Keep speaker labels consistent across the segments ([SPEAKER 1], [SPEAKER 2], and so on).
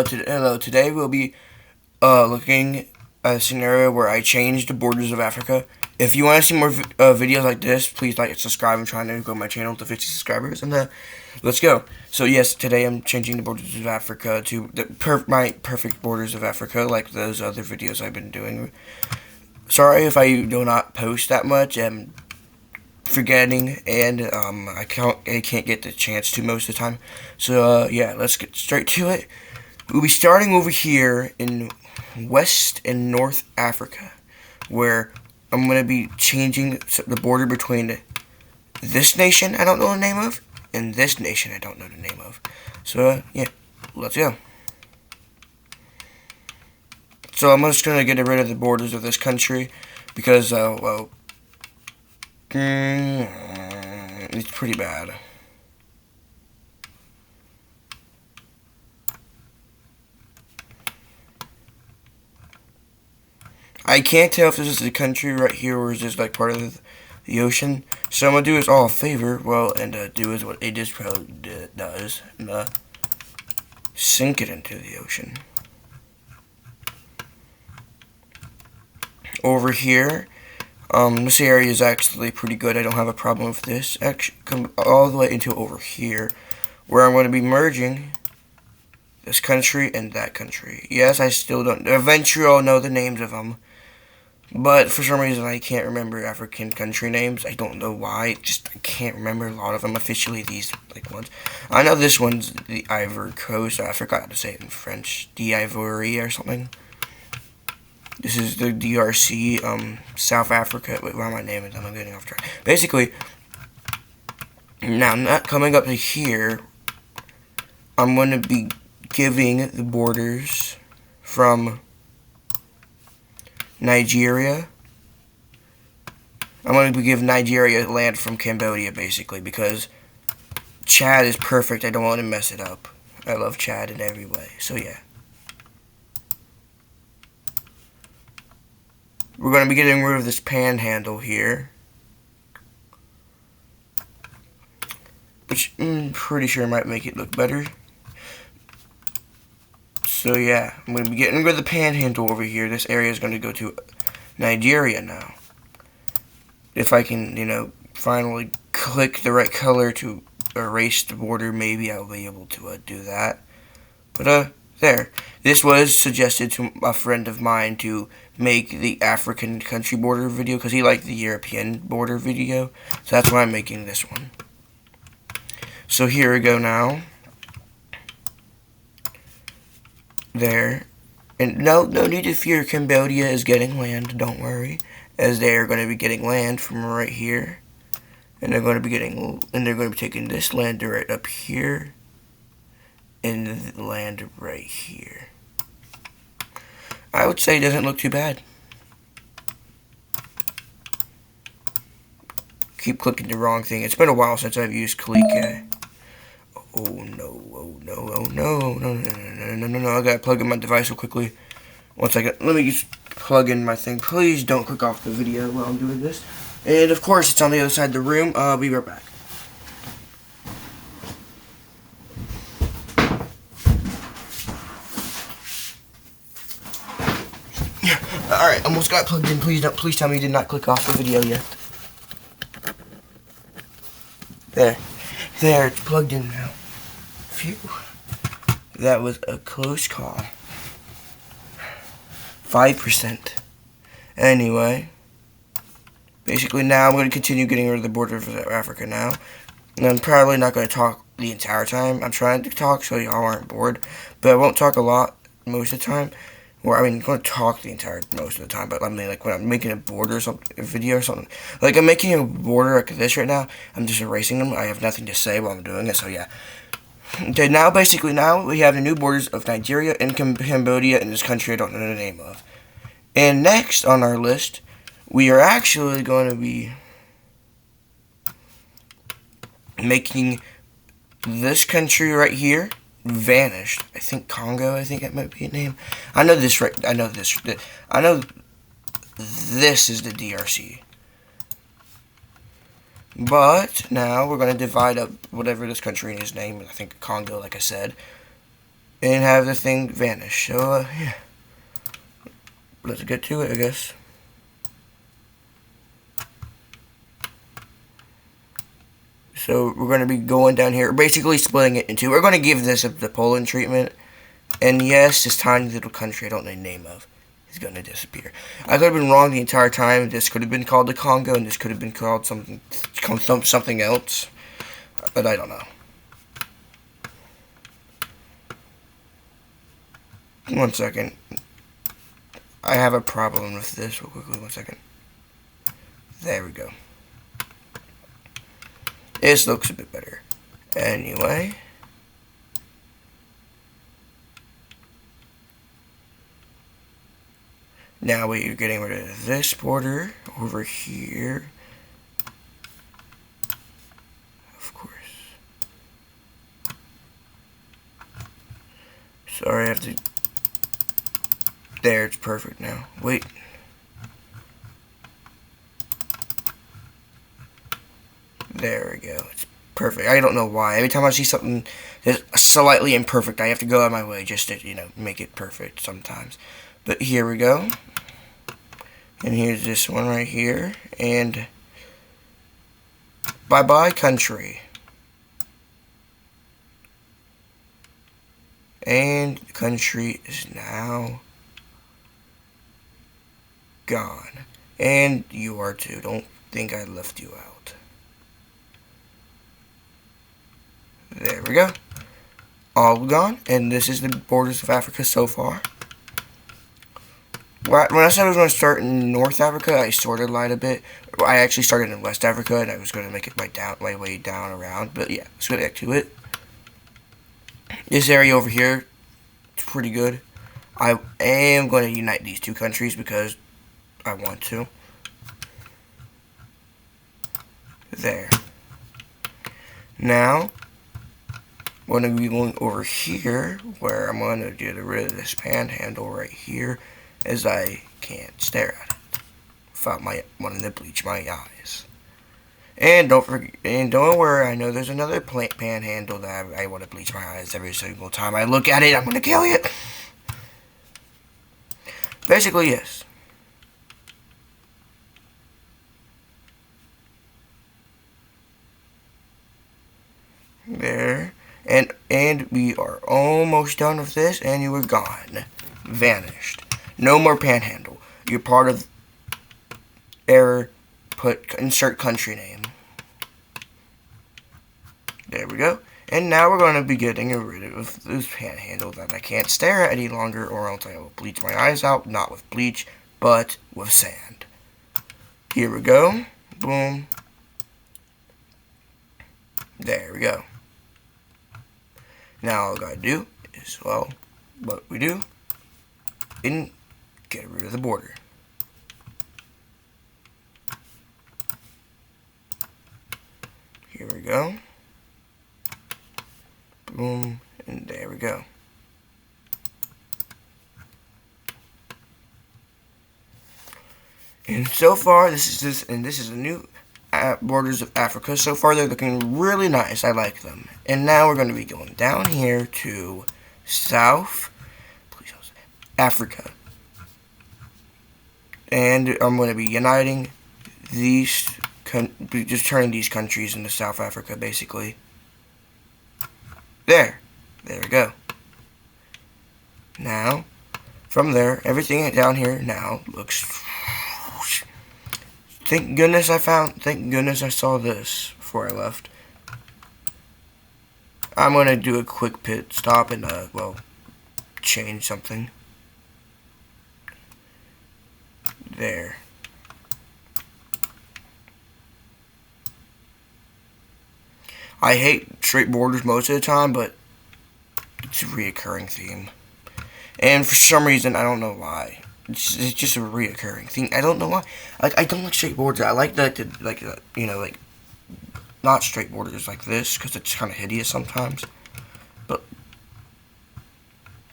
[SPEAKER 1] Hello. Today we'll be looking at a scenario where I changed the borders of Africa. If you want to see more videos like this, please like and subscribe. I'm trying to grow my channel to 50 subscribers, and let's go. So yes, today I'm changing the borders of Africa to my perfect borders of Africa, like those other videos I've been doing. Sorry if I do not post that much. I'm forgetting, and I can't get the chance to most of the time. So yeah, let's get straight to it. We'll be starting over here in West and North Africa, where I'm going to be changing the border between this nation I don't know the name of, and this nation I don't know the name of. So yeah, let's go. So I'm just going to get rid of the borders of this country, because, well, it's pretty bad. I can't tell if this is the country right here or is this like part of the ocean. So I'm gonna do us all a favor, well, and do is what it just probably does, and sink it into the ocean. Over here, this area is actually pretty good. I don't have a problem with this. Actually, come all the way into over here, where I'm going to be merging this country and that country. Yes, I still don't. Eventually, I'll know the names of them. But for some reason, I can't remember African country names. I don't know why. I can't remember a lot of them officially. These ones. I know this one's the Ivory Coast. I forgot to say it in French. D'Ivory or something. This is the DRC, South Africa. Wait, why am I naming them? I'm getting off track. Basically, now I'm not coming up to here. I'm going to be giving the borders from Nigeria. I'm going to give Nigeria land from Cambodia, basically, because Chad is perfect. I don't want to mess it up. I love Chad in every way. So, yeah. We're going to be getting rid of this panhandle here, which I'm pretty sure might make it look better. So yeah, I'm going to be getting rid of the panhandle over here. This area is going to go to Nigeria now. If I can, finally click the right color to erase the border, maybe I'll be able to do that. But there. This was suggested to a friend of mine to make the African country border video because he liked the European border video. So that's why I'm making this one. So here we go now. There. And no need to fear, Cambodia is getting land, don't worry. As they are going to be getting land from right here. And they're going to be taking this land right up here. And the land right here. I would say it doesn't look too bad. Keep clicking the wrong thing. It's been a while since I've used click. Oh no. I gotta plug in my device real quickly. 1 second. Let me just plug in my thing. Please don't click off the video while I'm doing this. And of course, it's on the other side of the room. I'll be right back. Alright, almost got plugged in. Please tell me you did not click off the video yet. There, it's plugged in now. Phew. That was a close call. 5%. Anyway. Basically now I'm going to continue getting rid of the border of Africa now. And I'm probably not going to talk the entire time. I'm trying to talk so y'all aren't bored. But I won't talk a lot most of the time. Or, I'm going to talk the entire most of the time, but I mean, when I'm making a border or something, a video or something, I'm making a border like this right now, I'm just erasing them. I have nothing to say while I'm doing it, so yeah. Okay, now we have the new borders of Nigeria and Cambodia in this country I don't know the name of. And next on our list, we are actually going to be making this country right here vanished. I think Congo, it might be a name. I know this is the DRC. But now we're going to divide up whatever this country is named. I think Congo, like I said. and have the thing vanish. So, yeah. Let's get to it, I guess. So, we're going to be going down here, basically splitting it in two. We're going to give this the Poland treatment. And yes, this tiny little country I don't know the name of is going to disappear. I could have been wrong the entire time. This could have been called the Congo, and this could have been called something else. But I don't know. One second. I have a problem with this real quickly. One second. There we go. This looks a bit better. Anyway. Now we're getting rid of this border over here. Of course. Sorry, I have to... There, it's perfect now. Wait. There we go. It's perfect. I don't know why. Every time I see something that's slightly imperfect, I have to go out of my way just to, make it perfect sometimes. But here we go. And here's this one right here. And bye-bye, country. And the country is now gone. And you are too. Don't think I left you out. There we go. All gone. And this is the borders of Africa so far. When I said I was going to start in North Africa, I sort of lied a bit. I actually started in West Africa, and I was going to make it my way down around. But yeah, let's get back to it. This area over here, it's pretty good. I am going to unite these two countries because I want to. There. Now, I'm going to be going over here, where I'm going to get rid of this panhandle right here, as I can't stare at it without wanting to bleach my eyes. And don't worry, I know there's another panhandle that I want to bleach my eyes every single time I look at it. I'm going to kill you. Basically, yes. There. And we are almost done with this, and you are gone. Vanished. No more panhandle. You're part of error. Insert country name. There we go. And now we're going to be getting rid of this panhandle that I can't stare at any longer, or else I will bleach my eyes out. Not with bleach, but with sand. Here we go. Boom. There we go. Now all I gotta do is, well, what we do, and get rid of the border. Here we go. Boom, and there we go. And so far, this is a new borders of Africa. So far, they're looking really nice. I like them. And now we're going to be going down here to South Africa. And I'm going to be uniting these, just turning these countries into South Africa, basically. There we go. Now, from there, everything down here now looks... Thank goodness I saw this before I left. I'm going to do a quick pit stop and, well, change something. There. I hate straight borders most of the time, but it's a reoccurring theme. And for some reason, I don't know why. It's just a reoccurring thing. I don't know why. I don't like straight borders. I like not straight borders like this, because it's kind of hideous sometimes. But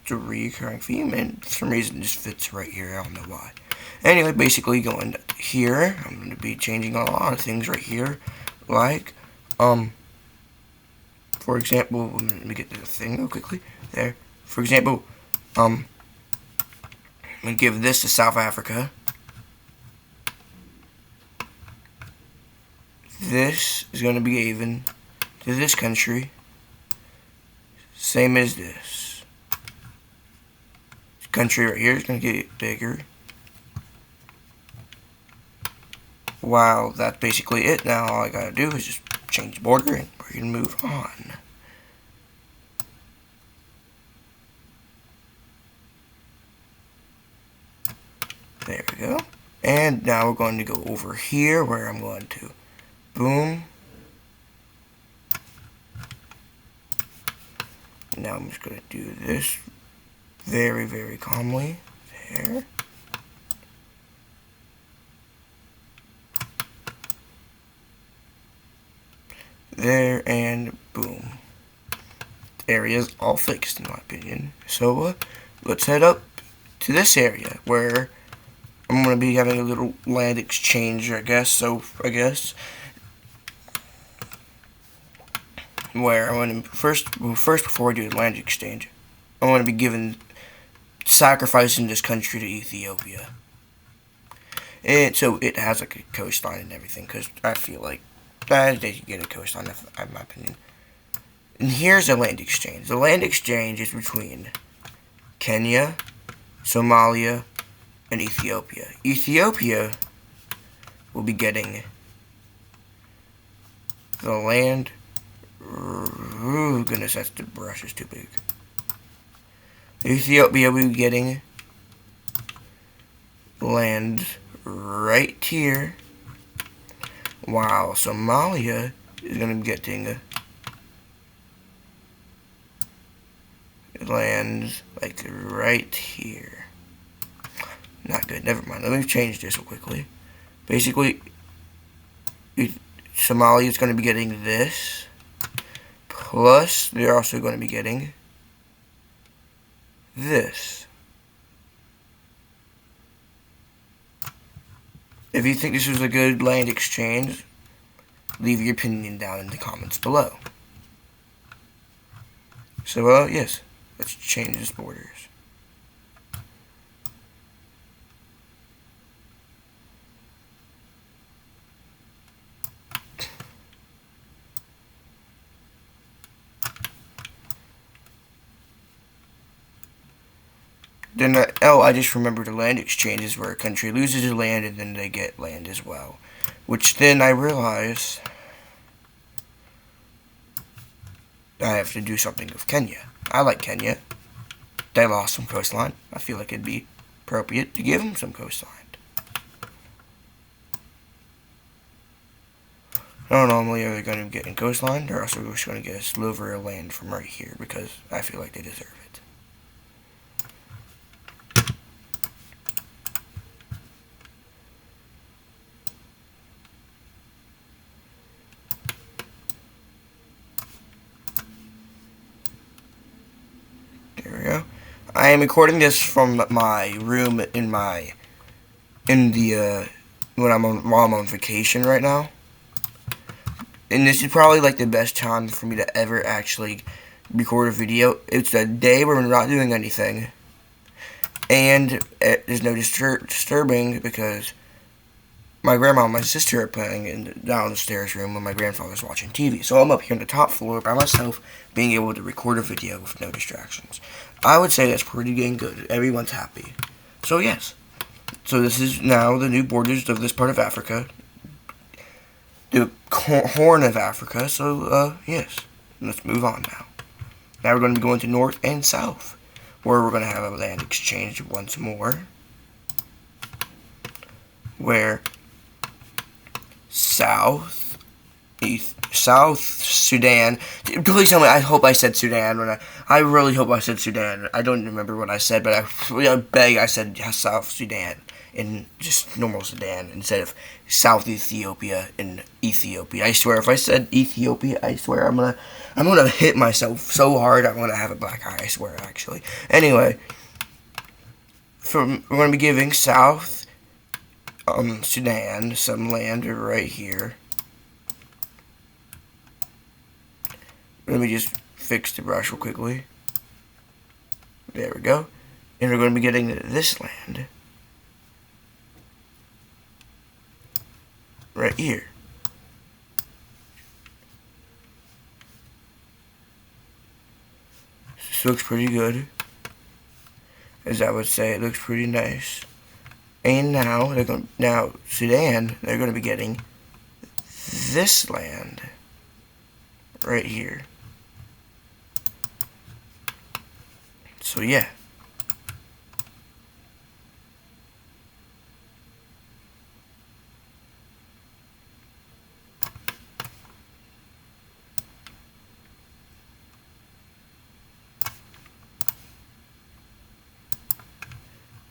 [SPEAKER 1] it's a reoccurring theme, and for some reason it just fits right here. I don't know why. Anyway, basically going here, I'm going to be changing a lot of things right here. Like, for example, let me get to the thing real quickly. There. For example, I'm gonna give this to South Africa. This is gonna be given to this country. Same as this. This country right here is gonna get bigger. Wow, that's basically it. Now all I gotta do is just change the border and we can move on. There we go. And now we're going to go over here where I'm going to boom. Now I'm just going to do this very, very calmly. There. There and boom. The area's all fixed in my opinion. So let's head up to this area where I'm going to be having a little land exchange, I guess. Where I'm going to first before I do the land exchange, I'm going to be sacrificing this country to Ethiopia. And so it has like a coastline and everything, because I feel like they should get a coastline, in my opinion. And here's the land exchange. The land exchange is between Kenya, Somalia, and Ethiopia. Ethiopia will be getting the land. Ooh, goodness, the brush is too big. Ethiopia will be getting land right here. Wow, Somalia is going to be getting land like right here. Not good, never mind. Let me change this real quickly. Basically, Somalia is going to be getting this. Plus, they're also going to be getting this. If you think this was a good land exchange, leave your opinion down in the comments below. So, yes, let's change these borders. Then, I just remembered the land exchange is where a country loses their land and then they get land as well. Which then I realize I have to do something with Kenya. I like Kenya. They lost some coastline. I feel like it'd be appropriate to give them some coastline. Not only are they going to be getting coastline, they're also just going to get a sliver of land from right here because I feel like they deserve it. There we go. I am recording this from my room while I'm on vacation right now. And this is probably like the best time for me to ever actually record a video. It's a day where we're not doing anything. And there's no disturbing because my grandma and my sister are playing in the downstairs room when my grandfather's watching TV. So I'm up here on the top floor by myself, being able to record a video with no distractions. I would say that's pretty dang good. Everyone's happy. So yes. So this is now the new borders of this part of Africa. The Horn of Africa. So yes. Let's move on now. Now we're going to be going to North and South, where we're going to have a land exchange once more. Where South Sudan. Please tell me. I hope I said Sudan. I really hope I said Sudan. I don't remember what I said, but I beg I said South Sudan in just normal Sudan instead of South Ethiopia in Ethiopia. I swear, if I said Ethiopia, I swear I'm gonna hit myself so hard I'm gonna have a black eye. I swear, actually. Anyway, we're gonna be giving South Sudan some land right here. Let me just fix the brush real quickly. There we go. And we're going to be getting this land right here. This looks pretty good. As I would say, it looks pretty nice. And now Sudan, they're going to be getting this land right here. So yeah.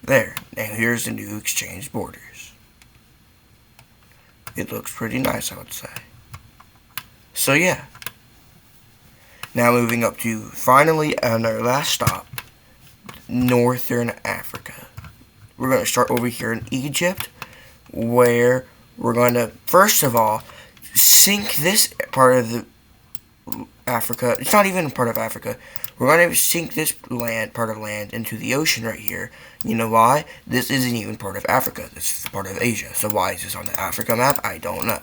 [SPEAKER 1] There. Now here's the new exchange borders. It looks pretty nice, I would say. So yeah. Now moving up to finally on our last stop, Northern Africa. We're going to start over here in Egypt, where we're going to first of all sink this part of the Africa. It's not even part of Africa. We're going to sink this part of land into the ocean right here. You know why? This isn't even part of Africa. This is part of Asia. So why is this on the Africa map? I don't know.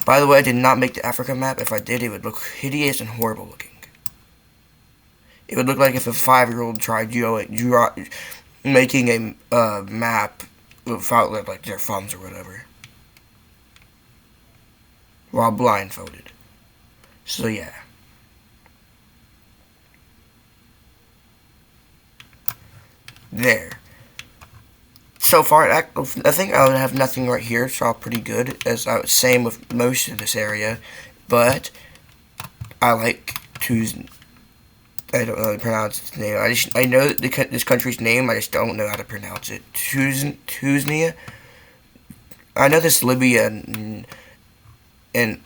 [SPEAKER 1] By the way, I did not make the Africa map. If I did, it would look hideous and horrible looking. It would look like if a 5-year-old tried making a map without like their thumbs or whatever, while blindfolded. So yeah. There. So far, I think I would have nothing right here. It's all pretty good, as I was saying with most of this area. But I like Tuesday. I don't know how to pronounce its name. I know this country's name. I just don't know how to pronounce it. Tunisia. I know this Libya and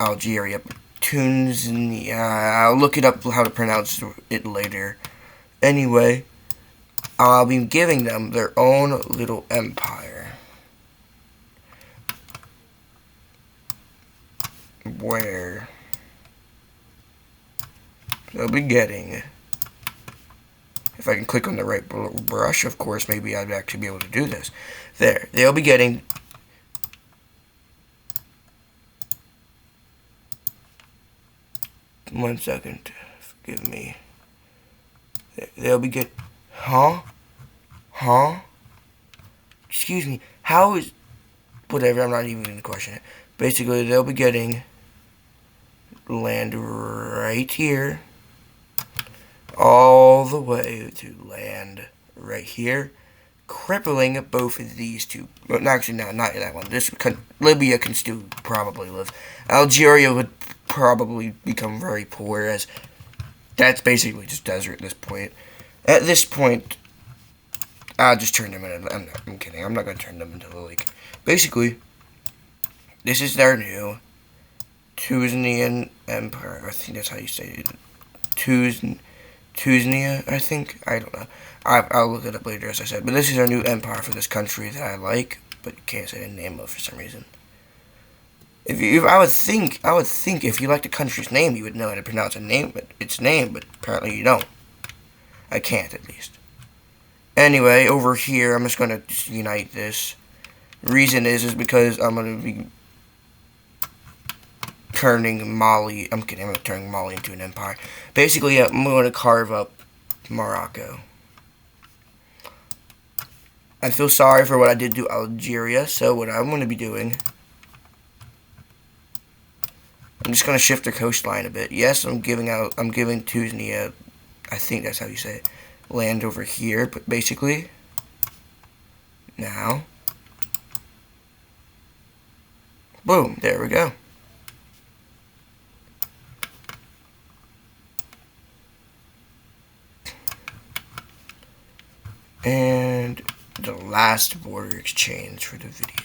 [SPEAKER 1] Algeria. Tunisia. I'll look it up how to pronounce it later. Anyway, I'll be giving them their own little empire, where they'll be getting, if I can click on the right brush, of course, maybe I'd actually be able to do this. There, they'll be getting one second, forgive me. They'll be get, huh? Excuse me, how is, whatever, I'm not even going to question it. Basically, they'll be getting land right here, all the way to land right here, crippling both of these two. Well, actually, no, not that one. Libya can still probably live. Algeria would probably become very poor, as that's basically just desert at this point. At this point, I'll just turn them into... I'm kidding. I'm not going to turn them into the lake. Basically, this is their new Tunisian empire. I think that's how you say it. Tunisia, I think. I don't know. I'll look it up later, as I said. But this is our new empire for this country that I like, but can't say the name of for some reason. I would think if you like the country's name, you would know how to pronounce its name, but apparently you don't. I can't, at least. Anyway, over here, I'm just going to unite this. Reason is because I'm going to be turning Mali... I'm kidding, I'm not turning Mali into an empire. Basically, I'm going to carve up Morocco. I feel sorry for what I did to Algeria, so what I'm going to be doing... I'm just going to shift the coastline a bit. Yes, I'm giving Tunisia, I think that's how you say it, land over here, but basically, now, boom, there we go. And the last border exchange for the video.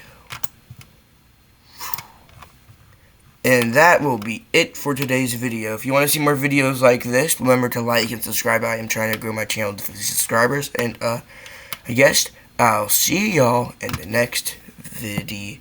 [SPEAKER 1] And that will be it for today's video. If you want to see more videos like this, remember to like and subscribe. I am trying to grow my channel to 50 subscribers. And, I guess I'll see y'all in the next video.